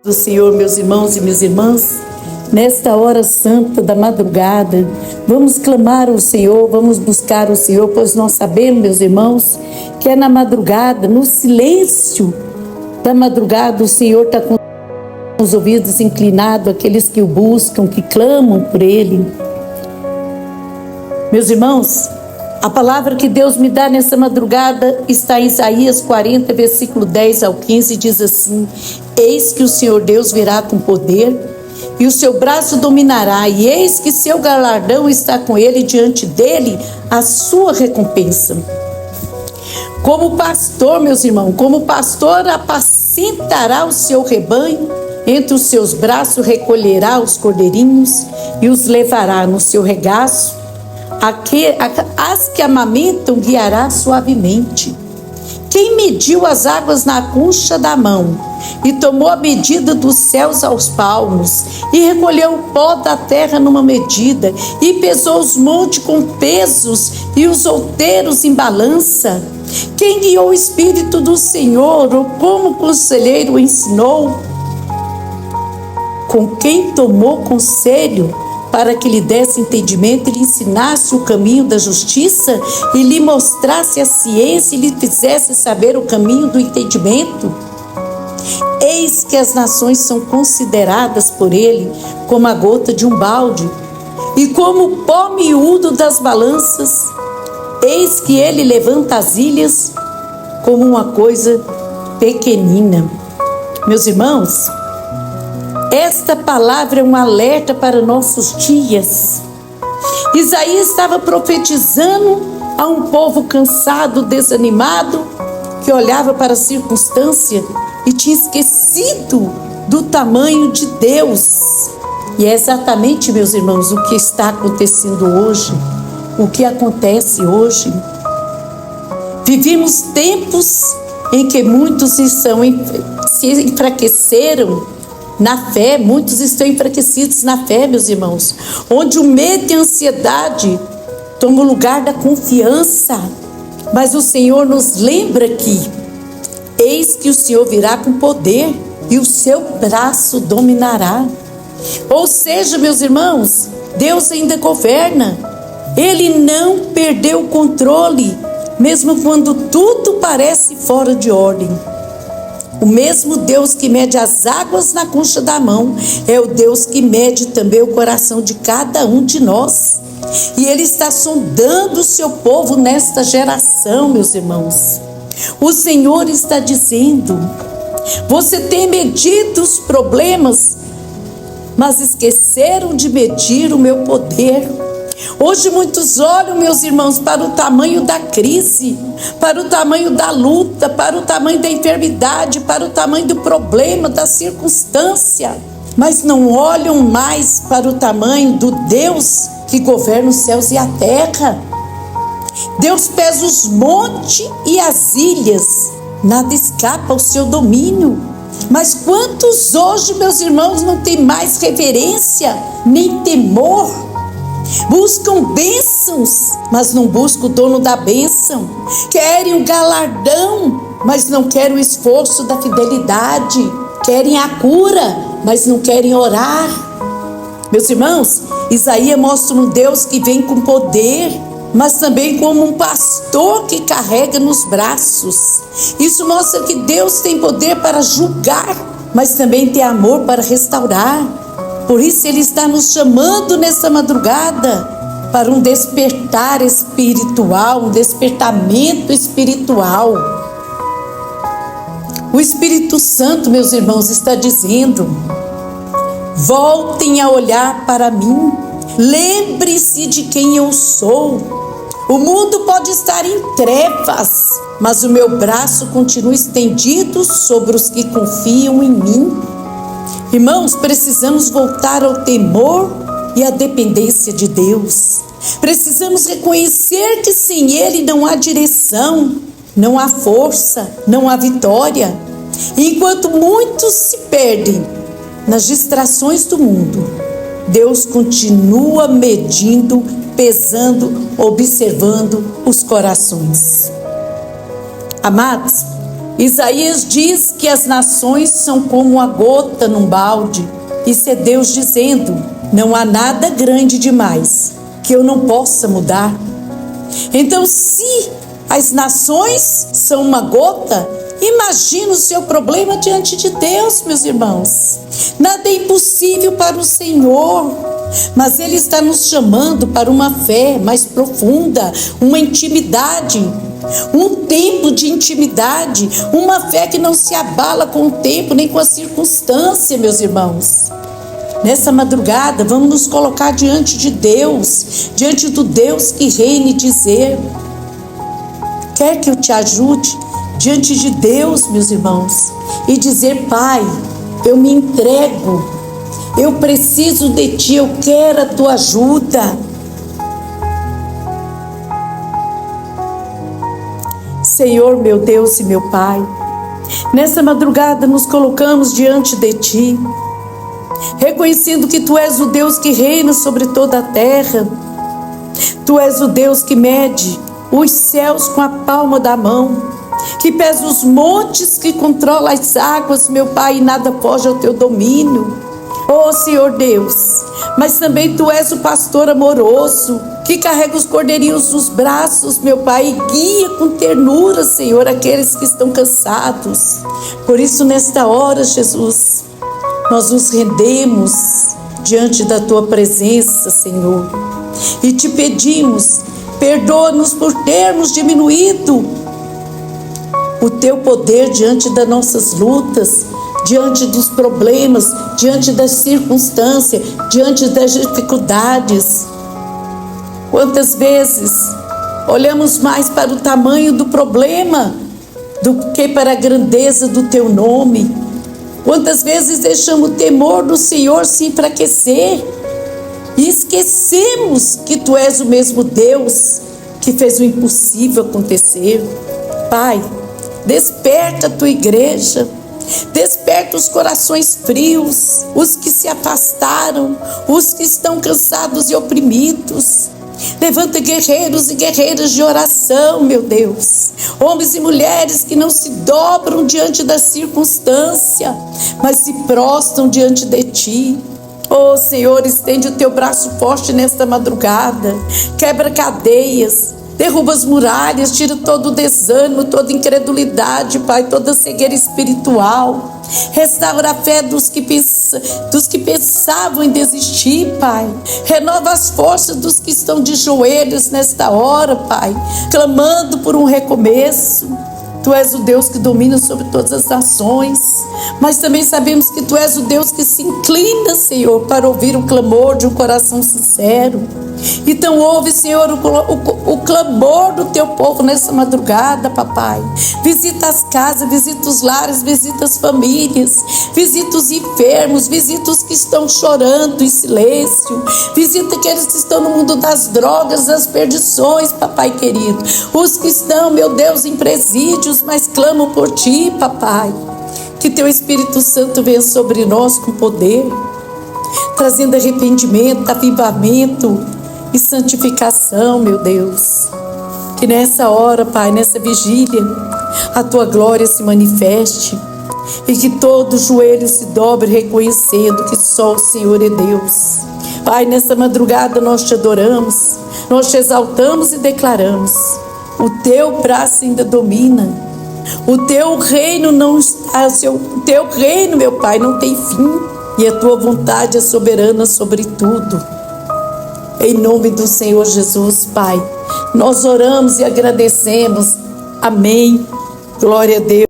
Do Senhor, meus irmãos e minhas irmãs, nesta hora santa da madrugada, vamos clamar ao Senhor, vamos buscar o Senhor, pois nós sabemos, meus irmãos, que é na madrugada, no silêncio da madrugada, o Senhor está com os ouvidos inclinados, aqueles que o buscam, que clamam por Ele. Meus irmãos, a palavra que Deus me dá nessa madrugada está em Isaías 40, versículo 10 ao 15, diz assim: Eis que o Senhor Deus virá com poder, e o seu braço dominará, e eis que seu galardão está com ele, e diante dele a sua recompensa. Como pastor, meus irmãos, como pastor apacentará o seu rebanho, entre os seus braços recolherá os cordeirinhos, e os levará no seu regaço. As que amamentam guiará suavemente. Quem mediu as águas na concha da mão, e tomou a medida dos céus aos palmos, e recolheu o pó da terra numa medida, e pesou os montes com pesos, e os outeiros em balança? Quem guiou o Espírito do Senhor, ou como conselheiro o ensinou? Com quem tomou conselho, para que lhe desse entendimento e lhe ensinasse o caminho da justiça, e lhe mostrasse a ciência e lhe fizesse saber o caminho do entendimento? Eis que as nações são consideradas por ele como a gota de um balde, e como o pó miúdo das balanças. Eis que ele levanta as ilhas como uma coisa pequenina. Meus irmãos, esta palavra é um alerta para nossos dias. Isaías estava profetizando a um povo cansado, desanimado, que olhava para a circunstância e tinha esquecido do tamanho de Deus. E é exatamente, meus irmãos, o que está acontecendo hoje, o que acontece hoje. Vivemos tempos em que muitos se enfraqueceram na fé, muitos estão enfraquecidos na fé, meus irmãos, onde o medo e a ansiedade tomam o lugar da confiança. Mas o Senhor nos lembra que eis que o Senhor virá com poder, e o seu braço dominará. Ou seja, meus irmãos, Deus ainda governa. Ele não perdeu o controle, mesmo quando tudo parece fora de ordem. O mesmo Deus que mede as águas na concha da mão é o Deus que mede também o coração de cada um de nós. E Ele está sondando o seu povo nesta geração, meus irmãos. O Senhor está dizendo: você tem medido os problemas, mas esqueceram de medir o meu poder. Hoje muitos olham, meus irmãos, para o tamanho da crise, para o tamanho da luta, para o tamanho da enfermidade, para o tamanho do problema, da circunstância, mas não olham mais para o tamanho do Deus que governa os céus e a terra. Deus pesa os montes e as ilhas, nada escapa ao seu domínio. Mas quantos hoje, meus irmãos, não têm mais reverência nem temor? Buscam bênçãos, mas não buscam o dono da bênção. Querem o galardão, mas não querem o esforço da fidelidade. Querem a cura, mas não querem orar. Meus irmãos, Isaías mostra um Deus que vem com poder, mas também como um pastor que carrega nos braços. Isso mostra que Deus tem poder para julgar, mas também tem amor para restaurar. Por isso Ele está nos chamando nessa madrugada para um despertar espiritual, um despertamento espiritual. O Espírito Santo, meus irmãos, está dizendo: voltem a olhar para mim, lembre-se de quem eu sou. O mundo pode estar em trevas, mas o meu braço continua estendido sobre os que confiam em mim. Irmãos, precisamos voltar ao temor e à dependência de Deus. Precisamos reconhecer que sem Ele não há direção, não há força, não há vitória. E enquanto muitos se perdem nas distrações do mundo, Deus continua medindo, pesando, observando os corações. Amados, Isaías diz que as nações são como uma gota num balde. Isso é Deus dizendo: não há nada grande demais que eu não possa mudar. Então, se as nações são uma gota, imagina o seu problema diante de Deus, meus irmãos. Nada é impossível para o Senhor, mas Ele está nos chamando para uma fé mais profunda, uma intimidade, um tempo de intimidade, uma fé que não se abala com o tempo nem com a circunstância, meus irmãos. Nessa madrugada, vamos nos colocar diante de Deus, diante do Deus que reina, e dizer: quer que eu te ajude diante de Deus, meus irmãos, e dizer: Pai, eu me entrego, eu preciso de Ti, eu quero a Tua ajuda. Senhor, meu Deus e meu Pai, nessa madrugada nos colocamos diante de Ti, reconhecendo que Tu és o Deus que reina sobre toda a terra. Tu és o Deus que mede os céus com a palma da mão, que pesa os montes, que controla as águas, meu Pai, e nada foge ao Teu domínio. Oh, Senhor Deus, mas também Tu és o pastor amoroso, que carrega os cordeirinhos nos braços, meu Pai, e guia com ternura, Senhor, aqueles que estão cansados. Por isso, nesta hora, Jesus, nós nos rendemos diante da Tua presença, Senhor, e Te pedimos: perdoa-nos por termos diminuído o Teu poder diante das nossas lutas, diante dos problemas, diante das circunstâncias, diante das dificuldades. Quantas vezes olhamos mais para o tamanho do problema do que para a grandeza do Teu nome? Quantas vezes deixamos o temor do Senhor se enfraquecer e esquecemos que Tu és o mesmo Deus que fez o impossível acontecer? Pai, desperta a Tua igreja, desperta os corações frios, os que se afastaram, os que estão cansados e oprimidos. Levanta guerreiros e guerreiras de oração, meu Deus, homens e mulheres que não se dobram diante da circunstância, mas se prostram diante de Ti. Oh, Senhor, estende o Teu braço forte nesta madrugada, quebra cadeias, derruba as muralhas, tira todo o desânimo, toda incredulidade, Pai, toda cegueira espiritual. Restaura a fé dos que pensavam em desistir, Pai. Renova as forças dos que estão de joelhos nesta hora, Pai, clamando por um recomeço. Tu és o Deus que domina sobre todas as nações, mas também sabemos que Tu és o Deus que se inclina, Senhor, para ouvir o clamor de um coração sincero. Então ouve, Senhor, o clamor do Teu povo nessa madrugada, Papai. Visita as casas, visita os lares, visita as famílias, visita os enfermos, visita os que estão chorando em silêncio, visita aqueles que estão no mundo das drogas, das perdições, Papai querido, os que estão, meu Deus, em presídios, mas clamam por Ti, Papai. Que Teu Espírito Santo venha sobre nós com poder, trazendo arrependimento, avivamento e santificação, meu Deus. Que nessa hora, Pai, nessa vigília, a Tua glória se manifeste e que todo joelho se dobre reconhecendo que só o Senhor é Deus. Pai, nessa madrugada nós Te adoramos, nós Te exaltamos e declaramos: o Teu braço ainda domina, o Teu reino não está, o Teu reino, meu Pai, não tem fim, e a Tua vontade é soberana sobre tudo. Em nome do Senhor Jesus, Pai, nós oramos e agradecemos. Amém. Glória a Deus.